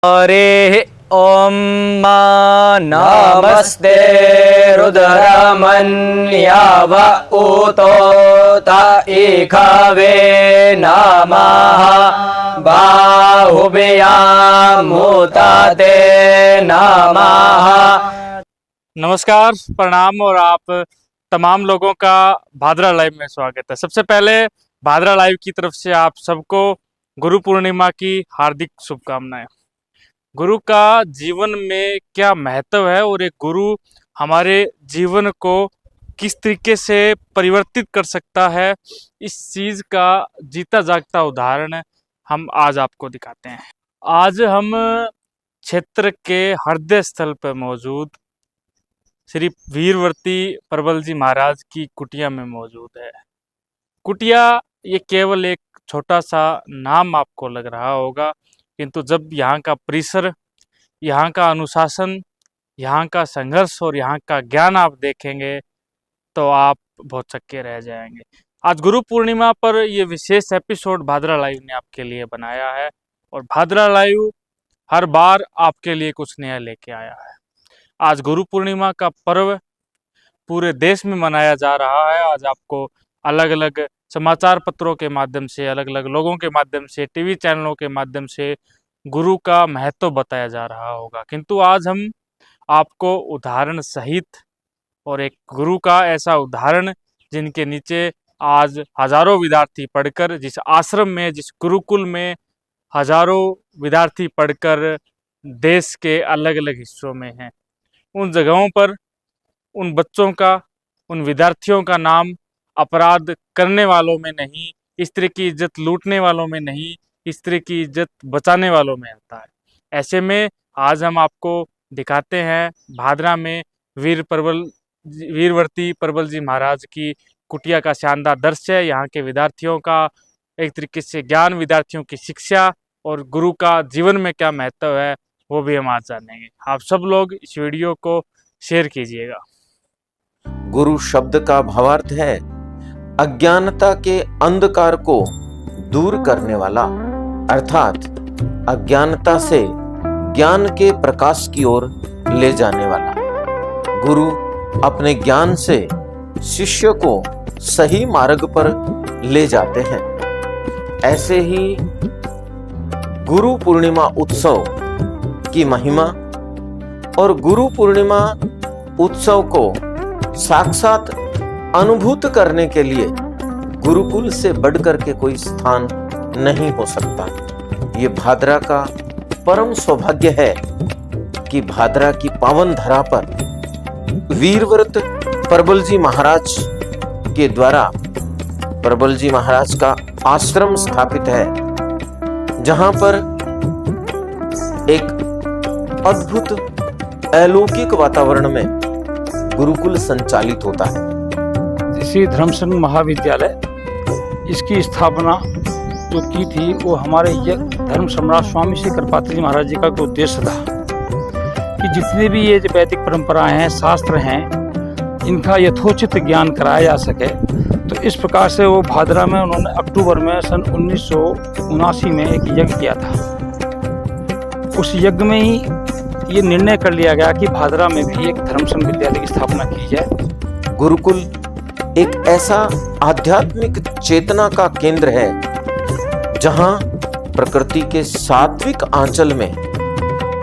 हरे ओम नमस्ते रुद्रमन्याव ऊतो त इखवे नमः बाहुभ्यामुते नमः। नमस्कार, प्रणाम और आप तमाम लोगों का भादरा लाइव में स्वागत है। सबसे पहले भादरा लाइव की तरफ से आप सबको गुरु पूर्णिमा की हार्दिक शुभकामनाएं। गुरु का जीवन में क्या महत्व है और एक गुरु हमारे जीवन को किस तरीके से परिवर्तित कर सकता है, इस चीज़ का जीता जागता उदाहरण हम आज आपको दिखाते हैं। आज हम क्षेत्र के हृदय स्थल पर मौजूद श्री वीरवर्ती प्रबल जी महाराज की कुटिया में मौजूद है। कुटिया ये केवल एक छोटा सा नाम आपको लग रहा होगा, किंतु जब यहाँ का परिसर, यहाँ का अनुशासन, यहाँ का संघर्ष और यहाँ का ज्ञान आप देखेंगे तो आप बहुत चक्के रह जाएंगे। आज गुरु पूर्णिमा पर ये विशेष एपिसोड भादरा लाइव ने आपके लिए बनाया है और भादरा लाइव हर बार आपके लिए कुछ नया लेके आया है। आज गुरु पूर्णिमा का पर्व पूरे देश में मनाया जा रहा है। आज आपको अलग अलग समाचार पत्रों के माध्यम से, अलग अलग लोगों के माध्यम से, टीवी चैनलों के माध्यम से गुरु का महत्व बताया जा रहा होगा, किंतु आज हम आपको उदाहरण सहित और एक गुरु का ऐसा उदाहरण जिनके नीचे आज हजारों विद्यार्थी पढ़कर, जिस आश्रम में, जिस गुरुकुल में हजारों विद्यार्थी पढ़कर देश के अलग अलग हिस्सों में हैं, उन जगहों पर उन बच्चों का, उन विद्यार्थियों का नाम अपराध करने वालों में नहीं, इस तरह की इज्जत लूटने वालों में नहीं, इस तरह की इज्जत बचाने वालों में होता है। ऐसे में आज हम आपको दिखाते हैं भादरा में वीरवर्ती प्रबल जी महाराज की कुटिया का शानदार दृश्य। यहाँ के विद्यार्थियों का एक तरीके से ज्ञान, विद्यार्थियों की शिक्षा और गुरु का जीवन में क्या महत्व है वो भी हम आज जानेंगे। आप सब लोग इस वीडियो को शेयर कीजिएगा। गुरु शब्द का भावार्थ है अज्ञानता के अंधकार को दूर करने वाला, अर्थात अज्ञानता से ज्ञान के प्रकाश की ओर ले जाने वाला। गुरु अपने ज्ञान से शिष्य को सही मार्ग पर ले जाते हैं। ऐसे ही गुरु पूर्णिमा उत्सव की महिमा और गुरु पूर्णिमा उत्सव को साक्षात अनुभूत करने के लिए गुरुकुल से बढ़कर के कोई स्थान नहीं हो सकता। ये भादरा का परम सौभाग्य है कि भादरा की पावन धरा पर वीरव्रत प्रबल जी महाराज के द्वारा प्रबल जी महाराज का आश्रम स्थापित है, जहां पर एक अद्भुत अलौकिक वातावरण में गुरुकुल संचालित होता है। श्री धर्मसंघ महाविद्यालय, इसकी स्थापना जो की थी वो हमारे धर्म सम्राट स्वामी श्री कृपात्री जी महाराज जी का उद्देश्य था कि जितने भी ये वैदिक परंपराएं हैं, शास्त्र हैं, इनका यथोचित ज्ञान कराया जा सके। तो इस प्रकार से वो भादरा में उन्होंने अक्टूबर में सन 1979 में एक यज्ञ किया था। उस यज्ञ में ही ये निर्णय कर लिया गया कि भादरा में भी एक धर्मसंघ विद्यालय की स्थापना की जाए। गुरुकुल एक ऐसा आध्यात्मिक चेतना का केंद्र है जहां प्रकृति के सात्विक आंचल में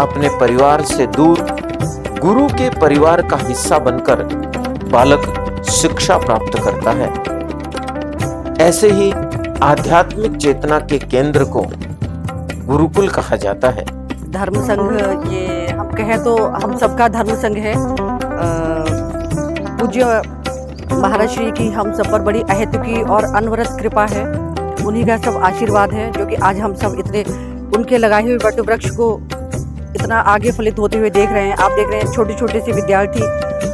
अपने परिवार से दूर गुरु के परिवार का हिस्सा बनकर बालक शिक्षा प्राप्त करता है। ऐसे ही आध्यात्मिक चेतना के केंद्र को गुरुकुल कहा जाता है। धर्म संघ, ये हम कहें तो हम सबका धर्म संघ है। पूज्य महाराज श्री की हम सब पर बड़ी अहेतुकी और अनवरत कृपा है। उन्हीं का सब आशीर्वाद है जो कि आज हम सब इतने उनके लगाए हुए वट वृक्ष को इतना आगे फलित होते हुए देख रहे हैं। आप देख रहे हैं छोटे छोटे से विद्यार्थी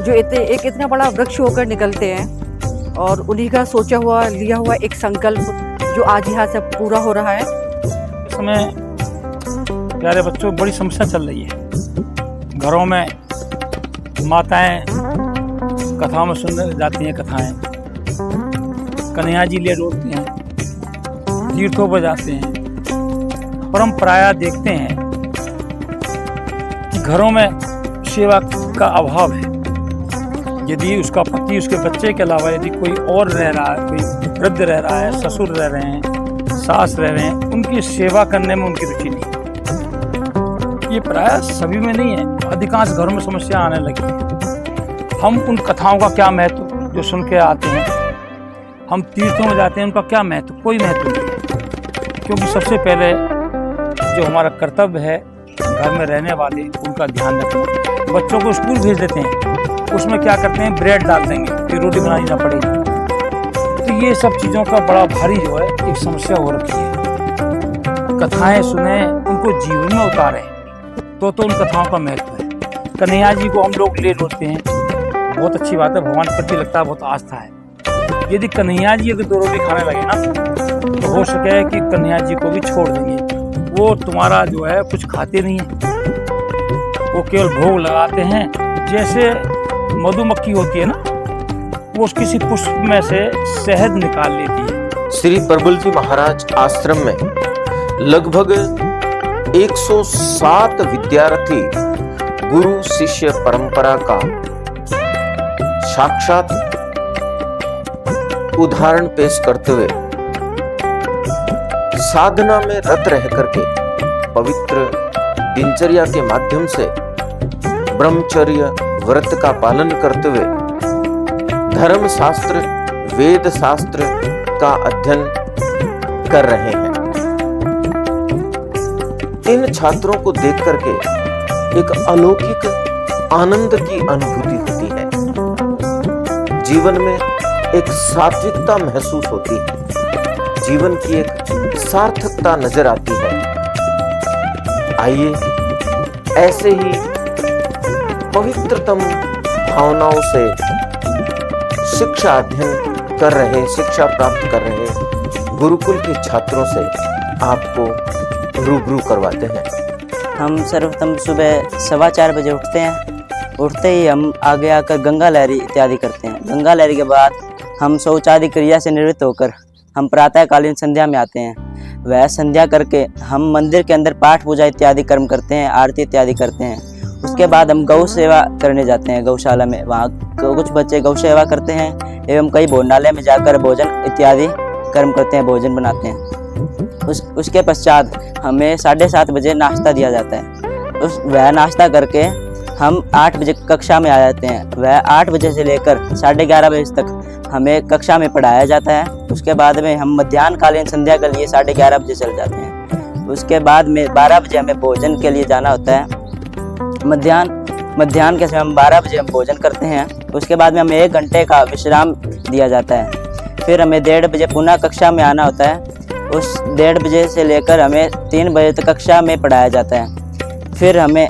जो इतना बड़ा वृक्ष होकर निकलते हैं, और उन्हीं का सोचा हुआ, लिया हुआ एक संकल्प जो आज यहाँ से पूरा हो रहा है। इस समय प्यारे बच्चों, बड़ी समस्या चल रही है। घरों में माताएं कथाओं में सुनने जाती हैं, कथाएं कन्हैया जी ले डोलती हैं, तीर्थों पर जाते हैं। परंपराया देखते हैं घरों में सेवा का अभाव है। यदि उसका पति उसके बच्चे के अलावा यदि कोई और रह रहा है, कोई वृद्ध रह रहा है, ससुर रह रहे हैं, सास रह रहे हैं, उनकी सेवा करने में उनकी रुचि नहीं। ये प्राय सभी में नहीं है, अधिकांश घरों में समस्या आने लगी है। हम उन कथाओं का क्या महत्व जो सुन के आते हैं, हम तीर्थों में जाते हैं, उनका क्या महत्व? कोई महत्व नहीं है। क्योंकि सबसे पहले जो हमारा कर्तव्य है घर में रहने वाले उनका ध्यान रखना। बच्चों को स्कूल भेज देते हैं, उसमें क्या करते हैं, ब्रेड डाल देंगे कि रोटी बनानी ना पड़ेगी। तो ये सब चीज़ों का बड़ा भारी जो है एक समस्या हो रखी है। कथाएं सुने, उनको जीवन में उतारें, तो उन कथाओं का महत्व है। कन्हैया जी को हम लोग ले रोते हैं, बहुत अच्छी बात है, भगवान के प्रति लगता है बहुत आस्था है। यदि कन्हैया जी अगर 2 रोटी खाने लगे ना, तो हो सके कि कन्हैया जी को भी छोड़ देंगे। वो तुम्हारा जो है कुछ खाते नहीं है, वो केवल भोग लगाते हैं। जैसे मधुमक्खी होती है ना, वो किसी पुष्प में से शहद निकाल लेती है। श्री प्रबल जी महाराज आश्रम में लगभग 107 विद्यार्थी गुरु शिष्य परंपरा का साक्षात उदाहरण पेश करते हुए साधना में रत रह करके पवित्र दिनचर्या के माध्यम से ब्रह्मचर्य व्रत का पालन करते हुए धर्म शास्त्र वेद शास्त्र का अध्ययन कर रहे हैं। इन छात्रों को देख करके एक अलौकिक आनंद की अनुभूति होती है, जीवन में एक सात्विकता महसूस होती है, जीवन की एक सार्थकता नजर आती है। आइए ऐसे ही पवित्रतम भावनाओं से शिक्षा अध्ययन कर रहे, शिक्षा प्राप्त कर रहे गुरुकुल के छात्रों से आपको रूबरू करवाते हैं। हम सर्वप्रथम सुबह 4:15 बजे उठते हैं। उठते ही हम आगे आकर गंगा लहरी इत्यादि करते हैं। गंगा लहरी के बाद हम शौचादि क्रिया से निवृत्त होकर हम प्रातःकालीन संध्या में आते हैं। वह संध्या करके हम मंदिर के अंदर पाठ पूजा इत्यादि कर्म करते हैं, आरती इत्यादि करते हैं। उसके बाद हम गौ सेवा करने जाते हैं गौशाला में। वहाँ कुछ बच्चे गौ सेवा करते हैं एवं कई भोजनालय में जाकर भोजन इत्यादि कर्म करते हैं, भोजन बनाते हैं। उसके पश्चात हमें 7:30 बजे नाश्ता दिया जाता है। वह नाश्ता करके हम 8 बजे कक्षा में आ जाते हैं। वह 8 बजे से लेकर 11:30 बजे तक हमें कक्षा में पढ़ाया जाता है। उसके बाद में हम मध्याह्नकालीन संध्या के लिए 11:30 बजे चल जाते हैं। उसके बाद में 12 बजे हमें भोजन के लिए जाना होता है। मध्याह्न के समय हम 12 बजे हम भोजन करते हैं। उसके बाद में हमें 1 घंटे का विश्राम दिया जाता है। फिर हमें 1:30 बजे पुनः कक्षा में आना होता है। उस 1:30 बजे से लेकर हमें 3 बजे तक कक्षा में पढ़ाया जाता है। फिर हमें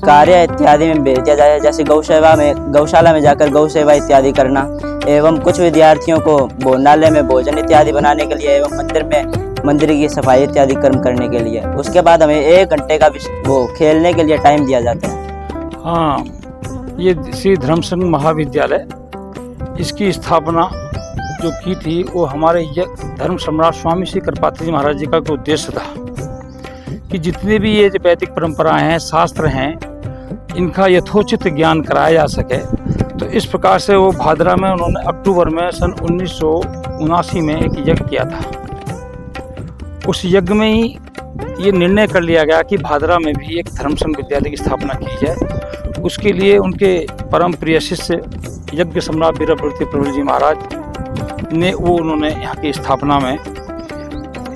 कार्य इत्यादि में भेज दिया जाता है, जैसे गौशाला में जाकर गौ सेवा इत्यादि करना एवं कुछ विद्यार्थियों को भोजनालय में भोजन इत्यादि बनाने के लिए एवं मंदिर की सफाई इत्यादि कर्म करने के लिए। उसके बाद हमें 1 घंटे का वो खेलने के लिए टाइम दिया जाता है। हाँ, ये श्री धर्मसंघ महाविद्यालय, इसकी स्थापना जो की थी वो हमारे धर्म सम्राट स्वामी श्री कृपात्री जी महाराज जी का उद्देश्य था कि जितने भी ये वैदिक परंपराएं हैं, शास्त्र हैं, इनका यथोचित ज्ञान कराया जा सके। तो इस प्रकार से वो भादरा में उन्होंने अक्टूबर में सन 1979 में एक यज्ञ किया था। उस यज्ञ में ही ये निर्णय कर लिया गया कि भादरा में भी एक धर्मसंघ विद्यालय की स्थापना की जाए। उसके लिए उनके परम प्रिय शिष्य यज्ञ सम्राट वीरब्रती प्रबल जी महाराज ने उन्होंने यहाँ की स्थापना में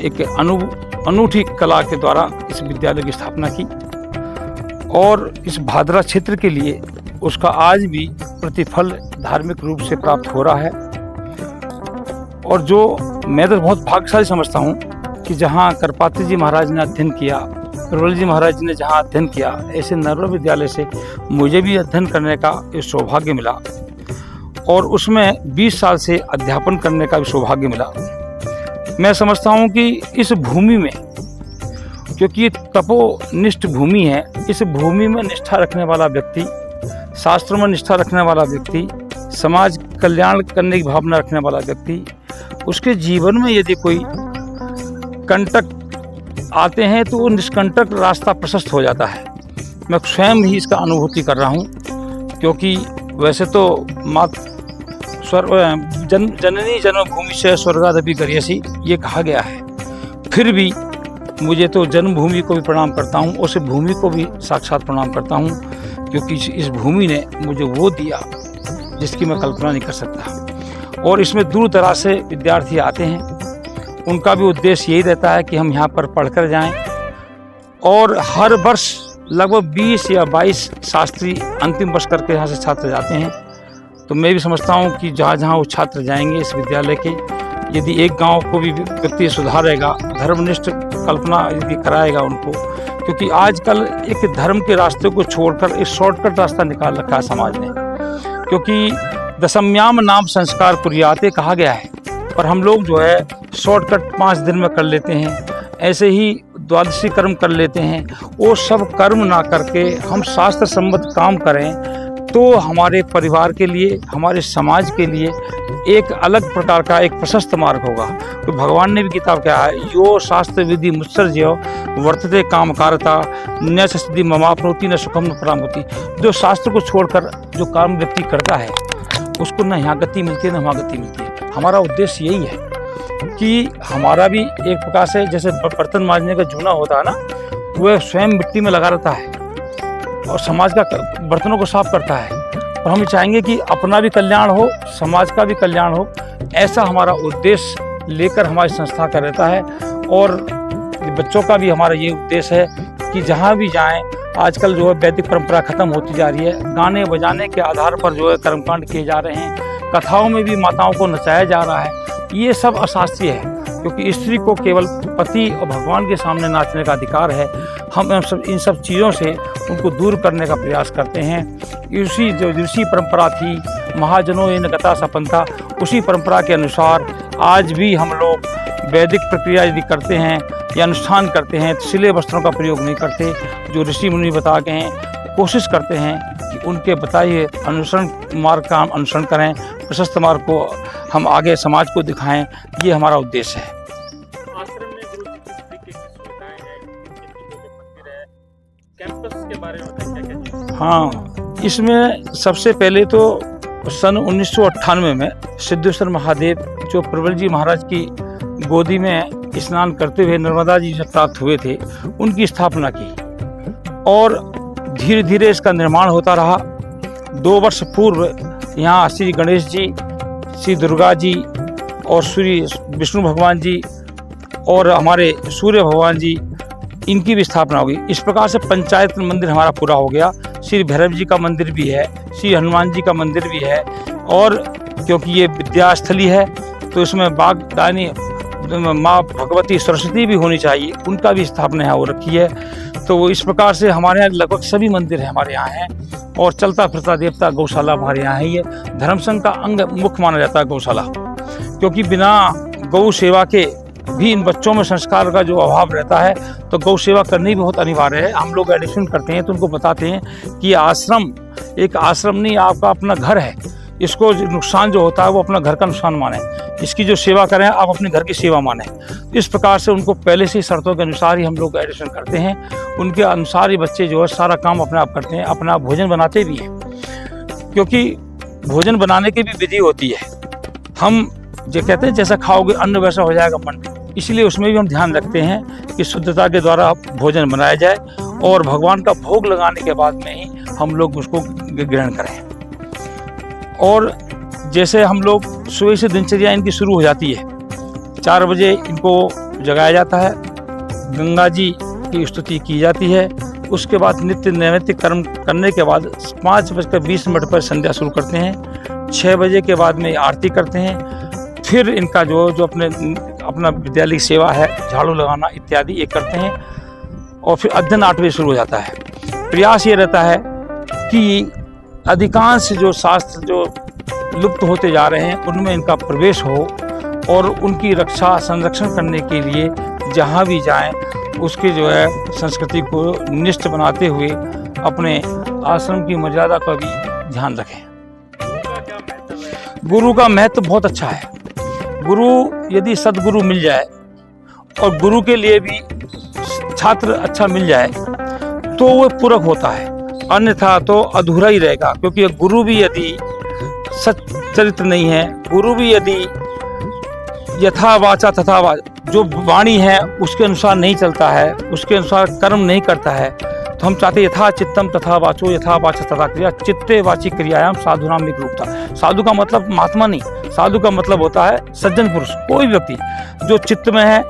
एक अनूठी कला के द्वारा इस विद्यालय की स्थापना की। और इस भादरा क्षेत्र के लिए उसका आज भी प्रतिफल धार्मिक रूप से प्राप्त हो रहा है। और जो मैं तो बहुत भाग्यशाली समझता हूँ कि जहाँ कृपात्री जी महाराज ने अध्ययन किया, प्रबल जी महाराज ने जहाँ अध्ययन किया, ऐसे नर्मदा विद्यालय से मुझे भी अध्ययन करने का सौभाग्य मिला और उसमें 20 साल से अध्यापन करने का भी सौभाग्य मिला। मैं समझता हूँ कि इस भूमि में, क्योंकि ये तपोनिष्ठ भूमि है, इस भूमि में निष्ठा रखने वाला व्यक्ति, शास्त्रों में निष्ठा रखने वाला व्यक्ति, समाज कल्याण करने की भावना रखने वाला व्यक्ति, उसके जीवन में यदि कोई कंटक आते हैं तो वो निष्कंटक रास्ता प्रशस्त हो जाता है। मैं स्वयं ही इसका अनुभूति कर रहा हूँ, क्योंकि वैसे तो जननी जन्मभूमि से स्वर्गादपि गरीयसी ये कहा गया है, फिर भी मुझे तो जन्मभूमि को भी प्रणाम करता हूँ, उस भूमि को भी साक्षात प्रणाम करता हूँ, क्योंकि इस भूमि ने मुझे वो दिया जिसकी मैं कल्पना नहीं कर सकता। और इसमें दूर दराज से विद्यार्थी आते हैं, उनका भी उद्देश्य यही रहता है कि हम यहाँ पर पढ़कर जाएं। और हर वर्ष लगभग 20 या 22 शास्त्री अंतिम वर्ष करके यहाँ से छात्र जाते हैं। तो मैं भी समझता हूँ कि जहाँ जहाँ वो छात्र जाएंगे इस विद्यालय के, यदि एक गांव को भी व्यक्ति सुधारेगा, धर्मनिष्ठ कल्पना यदि कराएगा उनको, क्योंकि आजकल एक धर्म के रास्ते को छोड़कर एक शॉर्टकट रास्ता निकाल रखा है समाज ने, क्योंकि दशम्याम नाम संस्कार कुर्याते कहा गया है, पर हम लोग जो है शॉर्टकट 5 दिन में कर लेते हैं, ऐसे ही द्वादशी कर्म कर लेते हैं। वो सब कर्म ना करके हम शास्त्र सम्मत काम करें तो हमारे परिवार के लिए, हमारे समाज के लिए एक अलग प्रकार का एक प्रशस्त मार्ग होगा। तो भगवान ने भी किताब क्या है, यो शास्त्र विधि मुत्सर्ज्य वर्तते काम कारता न सिद्धि ममाप्नोति न सुखम न परामति। जो शास्त्र को छोड़कर जो काम व्यक्ति करता है उसको न यहाँ गति मिलती है न वहाँ गति मिलती है। हमारा उद्देश्य यही है कि हमारा भी एक प्रकार से जैसे बर्तन मांजने का जूना होता है ना, वह स्वयं मिट्टी में लगा रहता है और समाज का बर्तनों को साफ करता है। और हम चाहेंगे कि अपना भी कल्याण हो, समाज का भी कल्याण हो, ऐसा हमारा उद्देश्य लेकर हमारी संस्था का रहता है। और बच्चों का भी हमारा ये उद्देश्य है कि जहाँ भी जाएं, आजकल जो है वैदिक परंपरा खत्म होती जा रही है, गाने बजाने के आधार पर जो है कर्मकांड किए जा रहे हैं, कथाओं में भी माताओं को नचाया जा रहा है। ये सब अशास्त्रीय है, क्योंकि स्त्री को केवल पति और भगवान के सामने नाचने का अधिकार है। हम इन सब चीज़ों से उनको दूर करने का प्रयास करते हैं। इसी जो ऋषि परंपरा थी, महाजनों इन गता सपंथा, उसी परंपरा के अनुसार आज भी हम लोग वैदिक प्रक्रिया यदि करते हैं या अनुष्ठान करते हैं तो सिले वस्त्रों का प्रयोग नहीं करते। जो ऋषि मुनि बता गए हैं, कोशिश करते हैं कि उनके बताए अनुसरण मार्ग का हम अनुसरण करें, प्रशस्त मार्ग को हम आगे समाज को दिखाएं। ये हमारा उद्देश्य है। आश्रम में गुरु जी किस तरीके की सुविधाएं हैं, कितने मंदिर है, कैंपस के बारे में बताएं क्या क्या? हाँ, इसमें सबसे पहले तो सन 1998 में सिद्धेश्वर महादेव जो प्रबल जी महाराज की गोदी में स्नान करते हुए नर्मदा जी से प्राप्त हुए थे, उनकी स्थापना की और धीरे धीरे इसका निर्माण होता रहा। 2 वर्ष पूर्व यहाँ श्री गणेश जी, श्री दुर्गा जी और श्री विष्णु भगवान जी और हमारे सूर्य भगवान जी, इनकी भी स्थापना हो गई। इस प्रकार से पंचायत मंदिर हमारा पूरा हो गया। श्री भैरव जी का मंदिर भी है, श्री हनुमान जी का मंदिर भी है, और क्योंकि ये विद्यास्थली है तो इसमें बागदानी माँ भगवती सरस्वती भी होनी चाहिए, उनका भी स्थापना यहाँ हो रखी है। तो इस प्रकार से हमारे यहाँ लगभग सभी मंदिर है हमारे यहाँ हैं। और चलता फिरता देवता गौशाला हमारे यहाँ है। ये धर्म संघ का अंग मुख्य माना जाता है गौशाला, क्योंकि बिना गौ सेवा के भी इन बच्चों में संस्कार का जो अभाव रहता है, तो गौ सेवा करनी भी बहुत अनिवार्य है। हम लोग एडिशन करते हैं तो उनको बताते हैं कि आश्रम एक आश्रम नहीं, आपका अपना घर है। इसको नुकसान जो होता है वो अपना घर का नुकसान माने, इसकी जो सेवा करें आप अपने घर की सेवा माने। इस प्रकार से उनको पहले से ही शर्तों के अनुसार ही हम लोग एडिशन करते हैं। उनके अनुसार ही बच्चे जो है सारा काम अपने आप करते हैं, अपना भोजन बनाते भी हैं, क्योंकि भोजन बनाने की भी विधि होती है। हम जो कहते हैं जैसा खाओगे अन्न वैसा हो जाएगा मन, इसलिए उसमें भी हम ध्यान रखते हैं कि शुद्धता के द्वारा भोजन बनाया जाए और भगवान का भोग लगाने के बाद में ही हम लोग उसको ग्रहण करें। और जैसे हम लोग सुबह से दिनचर्या इनकी शुरू हो जाती है, 4 बजे इनको जगाया जाता है, गंगा जी की स्तुति की जाती है, उसके बाद नित्य नैमित्तिक कर्म करने के बाद 5:20 पर संध्या शुरू करते हैं, 6 बजे के बाद में आरती करते हैं, फिर इनका जो अपना विद्यालय की सेवा है, झाड़ू लगाना इत्यादि ये करते हैं, और फिर अध्ययन 8 बजे शुरू हो जाता है। प्रयास ये रहता है कि अधिकांश जो शास्त्र जो लुप्त होते जा रहे हैं उनमें इनका प्रवेश हो, और उनकी रक्षा संरक्षण करने के लिए जहाँ भी जाएं उसके जो है संस्कृति को निष्ठ बनाते हुए अपने आश्रम की मर्यादा का भी ध्यान रखें। गुरु का महत्व बहुत अच्छा है। गुरु यदि सदगुरु मिल जाए और गुरु के लिए भी छात्र अच्छा मिल जाए तो वो पूरक होता है, अन्यथा तो अधूरा ही रहेगा। क्योंकि गुरु भी यदि सच्चरित्र नहीं है, गुरु भी यदि यथा वाचा तथा जो वाणी है उसके अनुसार नहीं चलता है, उसके अनुसार कर्म नहीं करता है, तो हम चाहते यथा चित्तम तथा वाचो यथा वाचा तथा क्रिया चित्ते वाची क्रियायाम साधुनाम एकरूपता। साधु का मतलब महात्मा नहीं, साधु का मतलब होता है सज्जन पुरुष। कोई व्यक्ति जो चित्त में है,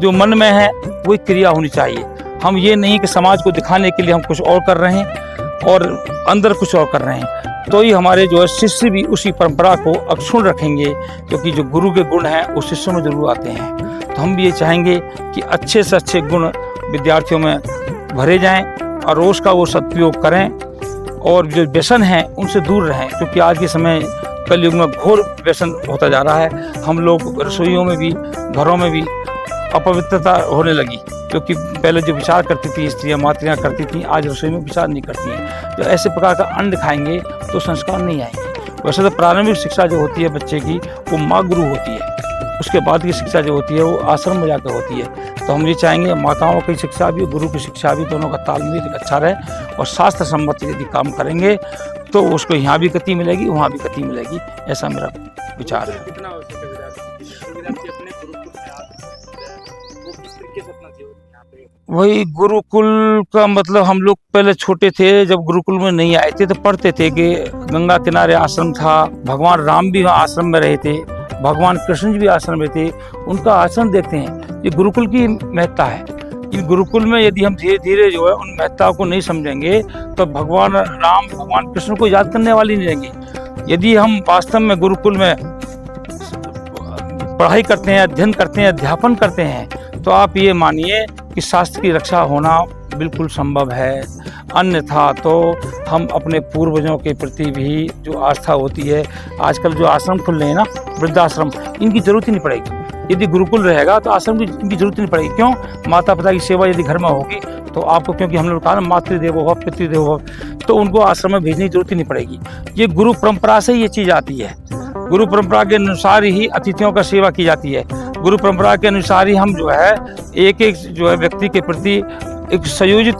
जो मन में है, वही क्रिया होनी चाहिए। हम ये नहीं कि समाज को दिखाने के लिए हम कुछ और कर रहे हैं और अंदर कुछ और कर रहे हैं, तो ही हमारे जो है शिष्य भी उसी परंपरा को अक्षुण्ण रखेंगे। क्योंकि जो गुरु के गुण हैं वो शिष्यों में जरूर आते हैं। तो हम भी ये चाहेंगे कि अच्छे से अच्छे गुण विद्यार्थियों में भरे जाएं और रोज का वो सदुपयोग करें और जो व्यसन हैं उनसे दूर रहें। क्योंकि आज के समय कलयुग में घोर व्यसन होता जा रहा है। हम लोग रसोइयों में भी, घरों में भी अपवित्रता होने लगी। क्योंकि पहले जो विचार करती थी स्त्रियाँ मातृयाँ करती थी, आज रसोई में विचार नहीं करती हैं। जो ऐसे प्रकार का अन्न खाएंगे तो संस्कार नहीं आएंगे। वैसे तो प्रारंभिक शिक्षा जो होती है बच्चे की वो माँ गुरु होती है, उसके बाद की शिक्षा जो होती है वो आश्रम में जाकर होती है। तो हम ये चाहेंगे माताओं की शिक्षा भी, गुरु की शिक्षा भी, दोनों का तालमेल अच्छा रहे और शास्त्र सम्मत यदि काम करेंगे तो उसको यहाँ भी गति मिलेगी, वहाँ भी गति मिलेगी। ऐसा मेरा विचार है। कितना हो सके विद्यार्थी अपने गुरुकुल में वो किस तरीके से अपना जीवन यहाँ पे? वही गुरुकुल का मतलब, हम लोग पहले छोटे थे जब गुरुकुल में नहीं आए थे तो पढ़ते थे कि गंगा किनारे आश्रम था, भगवान राम भी वहाँ आश्रम में रहे थे, भगवान कृष्ण जी भी आश्रम में थे, उनका आचरण देखते हैं। ये गुरुकुल की महत्ता है। इन गुरुकुल में यदि हम धीरे धीरे जो है उन महत्ता को नहीं समझेंगे तो भगवान राम, भगवान कृष्ण को याद करने वाले नहीं रहेंगे। यदि हम वास्तव में गुरुकुल में पढ़ाई करते हैं, अध्ययन करते हैं, अध्यापन करते हैं, तो आप ये मानिए कि शास्त्र की रक्षा होना बिल्कुल संभव है। अन्यथा तो हम अपने पूर्वजों के प्रति भी जो आस्था होती है, आजकल जो आश्रम खुल रहे हैं ना, वृद्धाश्रम, इनकी जरूरत ही नहीं पड़ेगी। यदि गुरुकुल रहेगा तो आश्रम की इनकी जरूरत ही नहीं पड़ेगी। क्यों? माता पिता की सेवा यदि घर में होगी तो आपको, क्योंकि हम लोग कहा ना मातृदेवो भव पितृदेवो भव, तो उनको आश्रम में भेजने की जरूरत ही नहीं पड़ेगी। ये गुरु परंपरा से ये चीज़ आती है। गुरु परंपरा के अनुसार ही अतिथियों का सेवा की जाती है। गुरु परंपरा के अनुसार ही हम जो है एक एक जो है व्यक्ति के प्रति एक संयोजित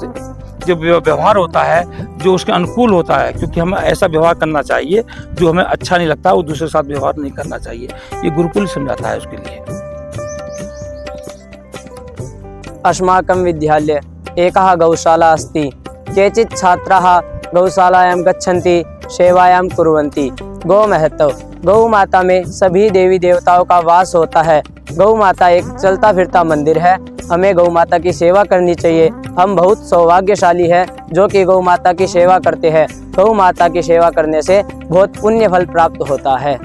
जो व्यवहार होता है, जो उसके अनुकूल होता है। क्योंकि हमें ऐसा व्यवहार करना चाहिए जो हमें अच्छा नहीं लगता, वो दूसरे के साथ व्यवहार नहीं करना चाहिए। ये गुरुकुल समझाता है उसके लिए। अस्माकं विद्यालये एकः गौशाला अस्ति। केचित् छात्राः गौशालायां गच्छन्ति, सेवायां कुर्वन्ति। गौ महत्व। गौ माता में सभी देवी देवताओं का वास होता है। गौ माता एक चलता फिरता मंदिर है। हमें गौ माता की सेवा करनी चाहिए। हम बहुत सौभाग्यशाली हैं जो कि गौ माता की सेवा करते हैं। गौ माता की सेवा करने से बहुत पुण्य फल प्राप्त होता है।